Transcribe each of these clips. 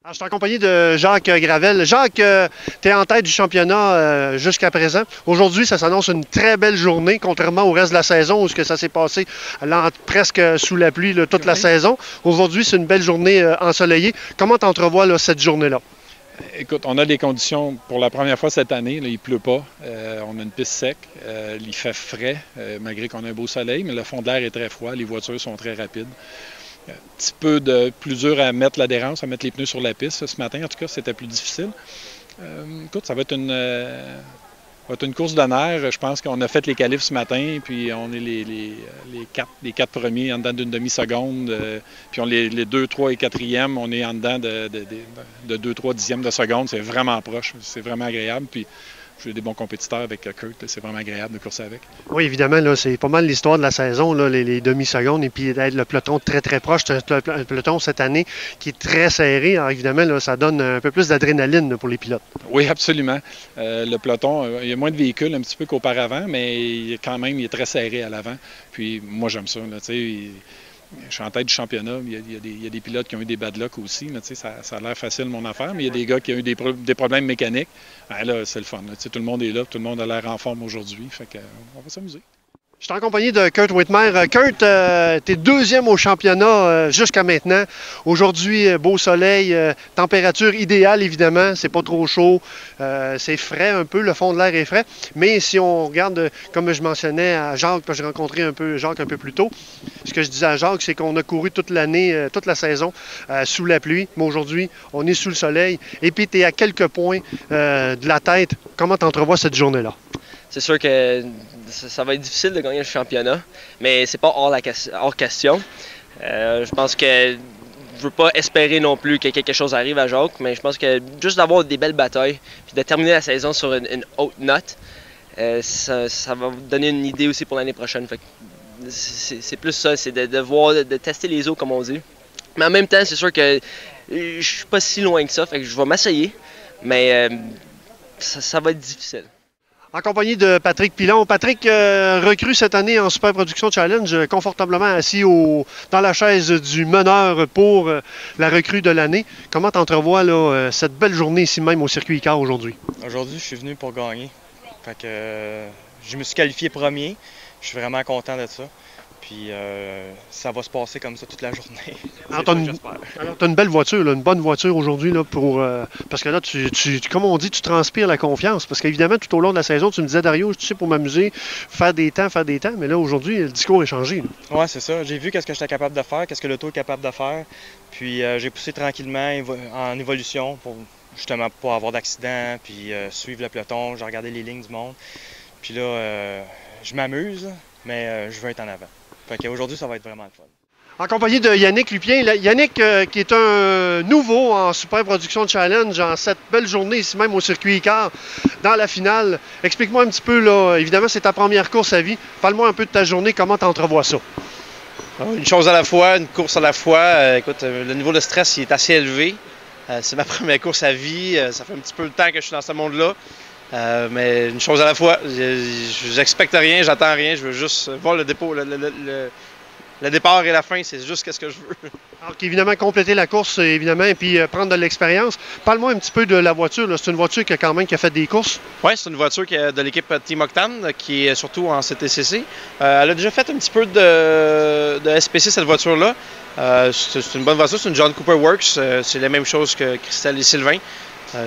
Alors, je suis en compagnie de Jacques Gravel. Jacques, tu es en tête du championnat jusqu'à présent. Aujourd'hui, ça s'annonce une très belle journée, contrairement au reste de la saison où ce que ça s'est passé presque sous la pluie toute la saison. Aujourd'hui, c'est une belle journée ensoleillée. Comment tu entrevois cette journée-là? Écoute, on a des conditions pour la première fois cette année. Là, il ne pleut pas. On a une piste sec. Il fait frais, malgré qu'on a un beau soleil, mais le fond de l'air est très froid. Les voitures sont très rapides. Un petit peu plus dur à mettre l'adhérence, à mettre les pneus sur la piste. Ce matin, en tout cas, c'était plus difficile. Écoute, ça va être une course d'honneur. Je pense qu'on a fait les qualifs ce matin, puis on est les quatre premiers en dedans d'une demi-seconde. Puis on les 2, 3 et 4e, on est en dedans de 2, 3 dixièmes de seconde. C'est vraiment proche, c'est vraiment agréable. Puis j'ai des bons compétiteurs avec Kurt, c'est vraiment agréable de courser avec. Oui, évidemment, là, c'est pas mal l'histoire de la saison, là, les demi-secondes, et puis d'être le peloton très, très proche. C'est un peloton cette année qui est très serré. Alors, évidemment, là, ça donne un peu plus d'adrénaline pour les pilotes. Oui, absolument. Le peloton, il y a moins de véhicules un petit peu qu'auparavant, mais quand même, il est très serré à l'avant. Puis moi, j'aime ça. Là, je suis en tête du championnat. Il y a des pilotes qui ont eu des bad luck aussi. Là, ça a l'air facile, mon affaire, mais il y a des gars qui ont eu des problèmes mécaniques. Ben, là, c'est le fun. Là, tout le monde est là, tout le monde a l'air en forme aujourd'hui. Fait que, on va s'amuser. Je suis en compagnie de Kurt Whitmer. Kurt, tu es deuxième au championnat jusqu'à maintenant. Aujourd'hui, beau soleil, température idéale évidemment, c'est pas trop chaud, c'est frais un peu, le fond de l'air est frais. Mais si on regarde, comme je mentionnais à Jacques, parce que j'ai rencontré Jacques un peu plus tôt, ce que je disais à Jacques, c'est qu'on a couru toute l'année, toute la saison sous la pluie. Mais aujourd'hui, on est sous le soleil. Et puis, tu es à quelques points de la tête. Comment tu entrevois cette journée-là? C'est sûr que ça va être difficile de gagner le championnat, mais c'est pas hors question. Je pense que je veux pas espérer non plus que quelque chose arrive à Jacques, mais je pense que juste d'avoir des belles batailles puis de terminer la saison sur une haute note, ça va vous donner une idée aussi pour l'année prochaine. C'est plus ça, c'est de tester les eaux comme on dit. Mais en même temps, c'est sûr que je suis pas si loin que ça, fait que je vais m'essayer, mais ça va être difficile. En compagnie de Patrick Pilon. Patrick, recrue cette année en Super Production Challenge, confortablement assis dans la chaise du meneur pour la recrue de l'année. Comment t'entrevois cette belle journée ici même au circuit ICAR aujourd'hui? Aujourd'hui, je suis venu pour gagner. Fait que, je me suis qualifié premier. Je suis vraiment content de ça. Puis ça va se passer comme ça toute la journée. Alors, tu as une belle voiture, là, une bonne voiture aujourd'hui parce que là, comme on dit, tu transpires la confiance. Parce qu'évidemment, tout au long de la saison, tu me disais, Dario, tu sais, pour m'amuser, faire des temps. Mais là, aujourd'hui, le discours est changé. Oui, c'est ça. J'ai vu qu'est-ce que j'étais capable de faire, qu'est-ce que l'auto est capable de faire. Puis j'ai poussé tranquillement en évolution pour justement pas avoir d'accident, puis suivre le peloton. J'ai regardé les lignes du monde. Puis là, je m'amuse, mais je veux être en avant. Fait qu'aujourd'hui, ça va être vraiment le fun. En compagnie de Yannick Lupien. Yannick, qui est un nouveau en Super Production Challenge, en cette belle journée ici même au circuit ICAR, dans la finale. Explique-moi un petit peu, là, évidemment, c'est ta première course à vie. Parle-moi un peu de ta journée, comment tu entrevois ça? Une chose à la fois, une course à la fois. Écoute, le niveau de stress il est assez élevé. C'est ma première course à vie. Ça fait un petit peu de temps que je suis dans ce monde-là. Mais une chose à la fois, j'expecte rien, j'attends rien, je veux juste voir le dépôt, le départ et la fin, c'est juste ce que je veux. Alors évidemment, compléter la course, évidemment, et puis prendre de l'expérience. Parle-moi un petit peu de la voiture. C'est une voiture qui a fait des courses. Oui, c'est une voiture de l'équipe Team Octane, qui est surtout en CTCC. Elle a déjà fait un petit peu de SPC, cette voiture-là. C'est une bonne voiture, c'est une John Cooper Works. C'est la même chose que Christelle et Sylvain.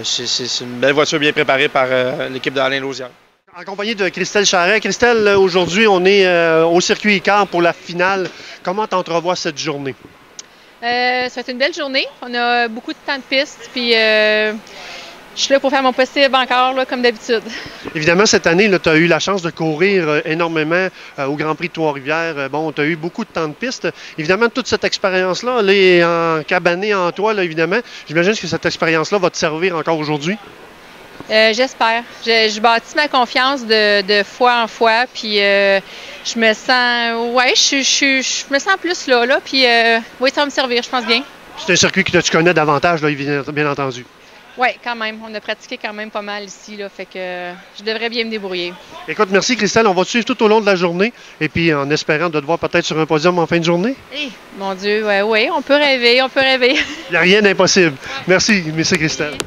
C'est une belle voiture bien préparée par l'équipe d'Alain Lausière. En compagnie de Christelle Charret. Christelle, aujourd'hui, on est au circuit ICAR pour la finale. Comment tu entrevois cette journée? Ça va être une belle journée. On a beaucoup de temps de piste, puis je suis là pour faire mon possible encore, là, comme d'habitude. Évidemment, cette année, tu as eu la chance de courir énormément au Grand Prix de Trois-Rivières. Bon, tu as eu beaucoup de temps de piste. Évidemment, toute cette expérience-là, elle est encabanée en toi, là, évidemment. J'imagine que cette expérience-là va te servir encore aujourd'hui. J'espère. Je bâtis ma confiance de fois en fois, puis je me sens, ouais, je me sens plus puis oui, ça va me servir, je pense bien. C'est un circuit que tu connais davantage, là, bien entendu. Oui, quand même. On a pratiqué quand même pas mal ici, là, fait que je devrais bien me débrouiller. Écoute, merci Christelle. On va te suivre tout au long de la journée et puis en espérant de te voir peut-être sur un podium en fin de journée. Mon Dieu, oui, on peut rêver, on peut rêver. Il n'y a rien d'impossible. Merci, merci Christelle.